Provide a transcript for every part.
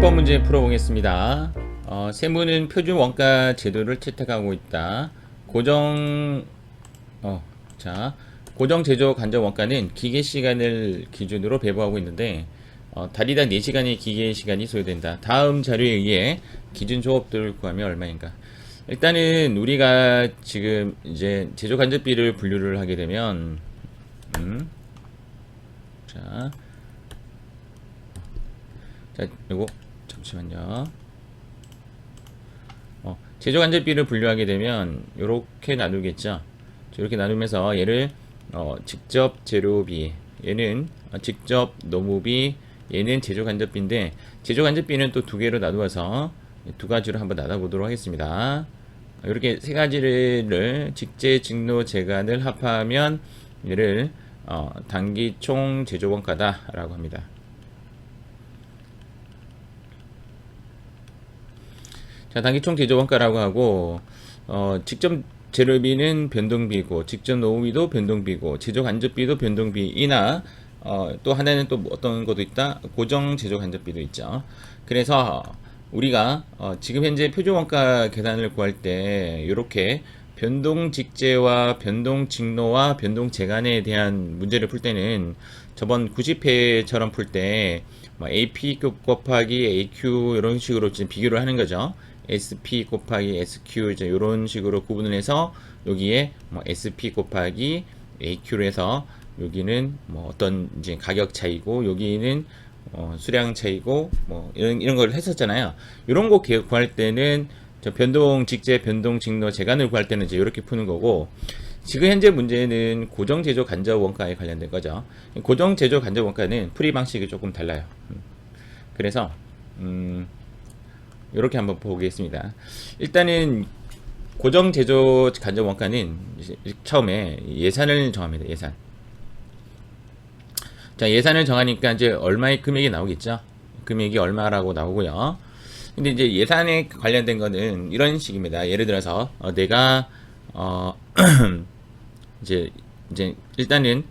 10번 문제 풀어보겠습니다. 세무는 표준 원가 제도를 채택하고 있다. 고정 제조 간접 원가는 기계 시간을 기준으로 배부하고 있는데, 달이당 4시간의 기계 시간이 소요된다. 다음 자료에 의해 기준 조업들을 구하면 얼마인가? 일단은 우리가 지금 이제 제조 간접비를 분류를 하게 되면, 자, 요거 잠시만요. 제조 간접비를 분류하게 되면 이렇게 나누겠죠. 이렇게 나누면서 얘를 직접 재료비, 얘는 직접 노무비, 얘는 제조 간접비인데, 제조 간접비는 또 두 개로 나누어서 두 가지로 한번 나눠보도록 하겠습니다. 이렇게 세 가지를 직제, 직노, 재간을 합하면 얘를 단기 총 제조 원가다라고 합니다. 자, 단기 총 제조 원가라고 하고, 직접 재료비는 변동비고, 직접 노무비도 변동비고, 제조 간접비도 변동비이나, 또 하나는 또 어떤 것도 있다? 고정 제조 간접비도 있죠. 그래서 우리가 지금 현재 표준 원가 계산을 구할 때 이렇게 변동 직제와 변동 직노와 변동 재간에 대한 문제를 풀 때는 저번 90회처럼 풀 때 AP 곱하기 AQ 이런 식으로 지금 비교를 하는 거죠. SP 곱하기 SQ 이제 이런 식으로 구분을 해서 여기에 SP 곱하기 AQ로 해서 여기는 어떤 이제 가격 차이고 여기는 수량 차이고 이런 걸 했었잖아요. 이런 거 구할 때는 저 변동 직제, 변동 직노, 재간을 구할 때는 이제 이렇게 푸는 거고, 지금 현재 문제는 고정 제조 간접 원가에 관련된 거죠. 고정 제조 간접 원가는 풀이 방식이 조금 달라요. 그래서 이렇게 한번 보겠습니다. 일단은 고정 제조 간접 원가는 처음에 예산을 정합니다. 예산. 자, 예산을 정하니까 이제 얼마의 금액이 나오겠죠. 금액이 얼마라고 나오고요. 근데 이제 예산에 관련된 거는 이런 식입니다. 예를 들어서 내가 이제 일단은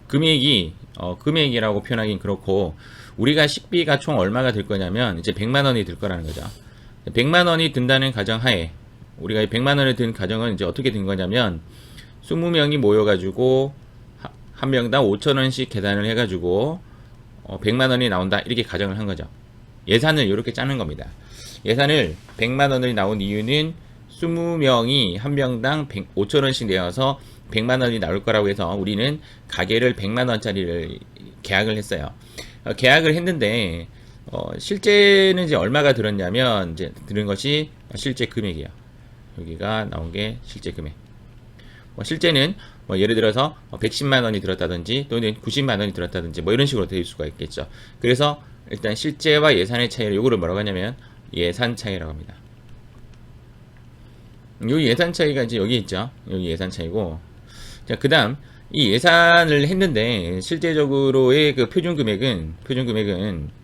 금액이라고 표현하긴 그렇고, 우리가 식비가 총 얼마가 들 거냐면 이제 100만 원이 들 거라는 거죠. 100만 원이 든다는 가정하에, 우리가 100만 원을 든 가정은 이제 어떻게 든 거냐면 20명이 모여 가지고 한 명당 5,000원씩 계산을 해 가지고 100만 원이 나온다, 이렇게 가정을 한 거죠. 예산을 이렇게 짜는 겁니다. 예산을 100만 원을 나온 이유는 20명이 한 명당 5,000원씩 내어서 100만 원이 나올 거라고 해서 우리는 가게를 100만 원짜리를 계약을 했어요. 계약을 했는데 실제는 이제 얼마가 들었냐면, 이제 들은 것이 실제 금액이에요. 여기가 나온 게 실제 금액. 실제는 예를 들어서 110만 원이 들었다든지 또는 90만 원이 들었다든지 이런 식으로 될 수가 있겠죠. 그래서 일단 실제와 예산의 차이를 요거를 뭐라고 하냐면 예산 차이라고 합니다. 요 예산 차이가 이제 여기 있죠. 여기 예산 차이고, 자, 그다음 이 예산을 했는데 실제적으로의 그 표준 금액은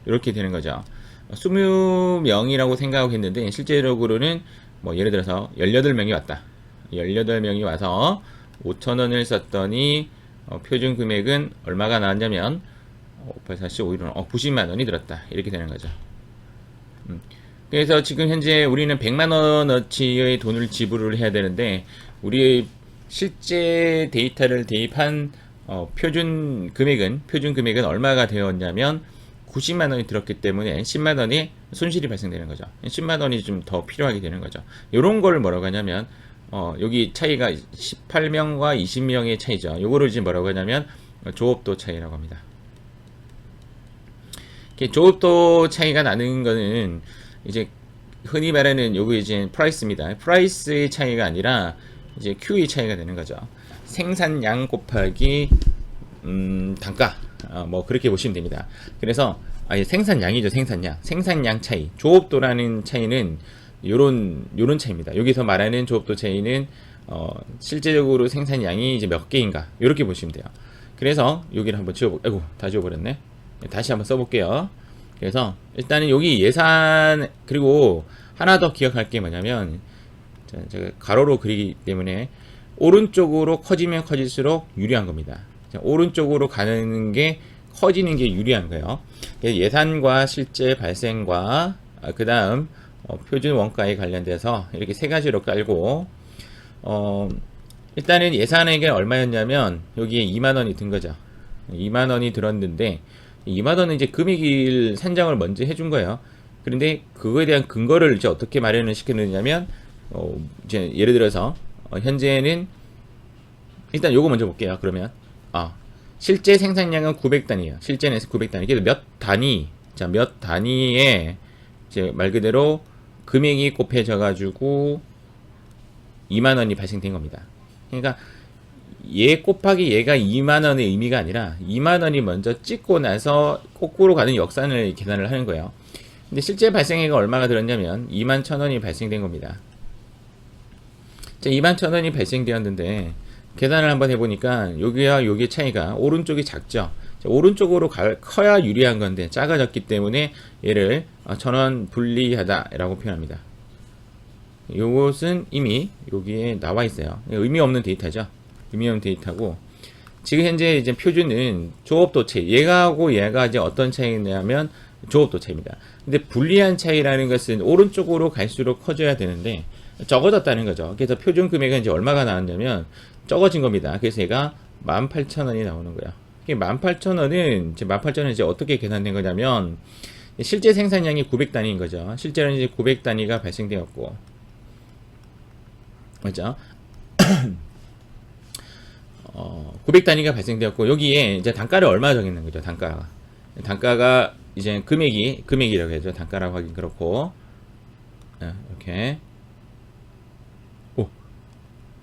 이렇게 되는 거죠. 20명이라고 생각하고 했는데 실제적으로는 예를 들어서 18명이 왔다. 18명이 와서 5,000원을 썼더니 표준 금액은 얼마가 나왔냐면 90만 원이 들었다, 이렇게 되는 거죠. 그래서 지금 현재 우리는 100만 원어치의 돈을 지불을 해야 되는데, 우리의 실제 데이터를 대입한 표준 금액은 얼마가 되었냐면 90만 원이 들었기 때문에 10만 원의 손실이 발생되는 거죠. 10만 원이 좀 더 필요하게 되는 거죠. 이런 걸 뭐라고 하냐면 여기 차이가 18명과 20명의 차이죠. 요거를 지금 뭐라고 하냐면 조업도 차이라고 합니다. 조업도 차이가 나는 거는 이제 흔히 말하는 요거 이제 프라이스입니다. 프라이스의 차이가 아니라 이제 Q의 차이가 되는 거죠. 생산량 곱하기 단가, 그렇게 보시면 됩니다. 그래서 생산량이죠. 생산량 차이. 조업도라는 차이는 요런 차이입니다. 여기서 말하는 조업도 차이는 실제적으로 생산량이 이제 몇 개인가, 요렇게 보시면 돼요. 그래서 여기를 한번 다 지워버렸네. 다시 한번 써볼게요. 그래서 일단은 여기 예산, 그리고 하나 더 기억할 게 뭐냐면, 제가 가로로 그리기 때문에 오른쪽으로 커지면 커질수록 유리한 겁니다. 오른쪽으로 가는 게 커지는 게 유리한 거예요. 예산과 실제 발생과 그 다음 표준 원가에 관련돼서 이렇게 세 가지로 깔고 일단은 예산액이 얼마였냐면 여기에 2만원이 든 거죠. 2만원이 들었는데 2만원은 이제 금액을 산정을 먼저 해준 거예요. 그런데 그거에 대한 근거를 이제 어떻게 마련을 시켰느냐면 이제 예를 들어서 현재는 일단 요거 먼저 볼게요. 그러면 실제 생산량은 900단위예요. 실제는 900단위. 그래서 몇 단위, 자, 몇 단위에 이제 말 그대로 금액이 곱해져 가지고 2만 원이 발생된 겁니다. 그러니까 얘 곱하기 얘가 2만 원의 의미가 아니라 2만 원이 먼저 찍고 나서 거꾸로 가는 역산을 계산을 하는 거예요. 근데 실제 발생액가 얼마가 들었냐면 2만 1,000원이 발생된 겁니다. 자, 2만 1,000원이 발생되었는데 계산을 한번 해보니까 여기와 여기의 차이가 오른쪽이 작죠. 자, 오른쪽으로 커야 유리한 건데 작아졌기 때문에 얘를 1,000원 불리하다 라고 표현합니다. 요것은 이미 여기에 나와 있어요. 의미 없는 데이터죠. 의미 없는 데이터고, 지금 현재 이제 표준은 조업도체, 얘가하고 얘가 이제 어떤 차이냐면 조업도체입니다. 근데 불리한 차이라는 것은 오른쪽으로 갈수록 커져야 되는데 적어졌다는 거죠. 그래서 표준 금액은 이제 얼마가 나왔냐면 적어진 겁니다. 그래서 얘가 18,000원이 나오는 거예요. 18,000원은 이제 18,000원 이제 어떻게 계산된 거냐면 실제 생산량이 900단위인 거죠. 실제로는 이제 900단위가 발생되었고, 맞죠? 900단위가 발생되었고, 여기에 이제 단가를 얼마 정했는 거죠. 단가가 이제 금액이라고 해야죠. 단가라고 하긴 그렇고, 이렇게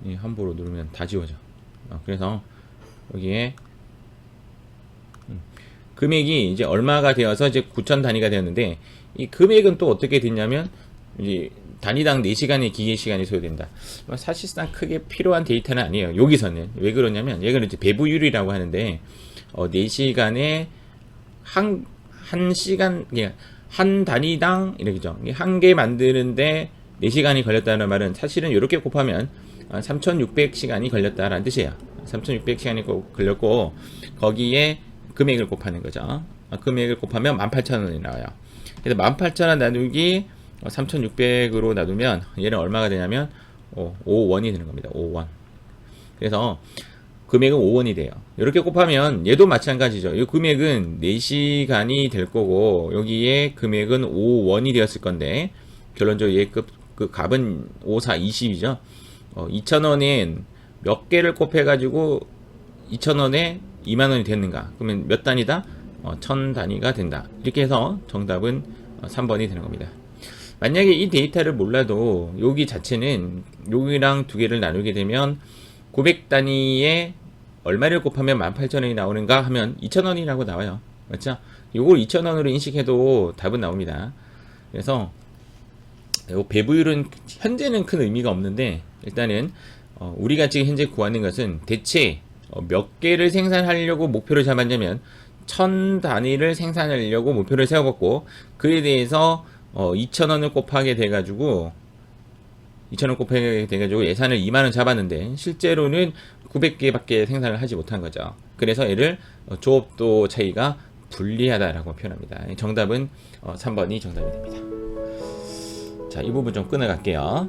이 함부로 누르면 다 지워져. 그래서 여기에 금액이 이제 얼마가 되어서 이제 9,000 단위가 되었는데, 이 금액은 또 어떻게 됐냐면 이제 단위당 4시간의 기계 시간이 소요된다. 사실상 크게 필요한 데이터는 아니에요. 여기서는 왜 그러냐면 얘는 이제 배부율이라고 하는데 4시간에 한 시간, 한 단위당 이렇게죠. 한 개 만드는데 4시간이 걸렸다는 말은 사실은 이렇게 곱하면 3,600시간이 걸렸다라는 뜻이에요. 3,600시간이 걸렸고, 거기에 금액을 곱하는 거죠. 금액을 곱하면 18,000원이 나와요. 그래서 18,000원 나누기 3,600으로 나누면 얘는 얼마가 되냐면 5원이 되는 겁니다. 5원. 그래서 금액은 5원이 돼요. 이렇게 곱하면 얘도 마찬가지죠. 이 금액은 4시간이 될 거고, 여기에 금액은 5원이 되었을 건데, 결론적으로 얘 그 값은 5, 4, 20이죠. 2,000원엔 몇 개를 곱해가지고 2,000원에 2만원이 됐는가? 그러면 몇 단위다? 1,000단위가 된다. 이렇게 해서 정답은 3번이 되는 겁니다. 만약에 이 데이터를 몰라도 여기 자체는 여기랑 두 개를 나누게 되면 900단위에 얼마를 곱하면 18,000원이 나오는가 하면 2,000원이라고 나와요. 맞죠? 이걸 2,000원으로 인식해도 답은 나옵니다. 그래서 배부율은 현재는 큰 의미가 없는데, 일단은 우리가 지금 현재 구하는 것은 대체 몇 개를 생산하려고 목표를 잡았냐면 1,000단위를 생산하려고 목표를 세워봤고, 그에 대해서 2,000원을 곱하게 돼가지고 2,000원 곱하게 돼가지고 예산을 2만원 잡았는데 실제로는 900개밖에 생산을 하지 못한 거죠. 그래서 얘를 조업도 차이가 불리하다라고 표현합니다. 정답은 3번이 정답이 됩니다. 자, 이 부분 좀 끊어갈게요.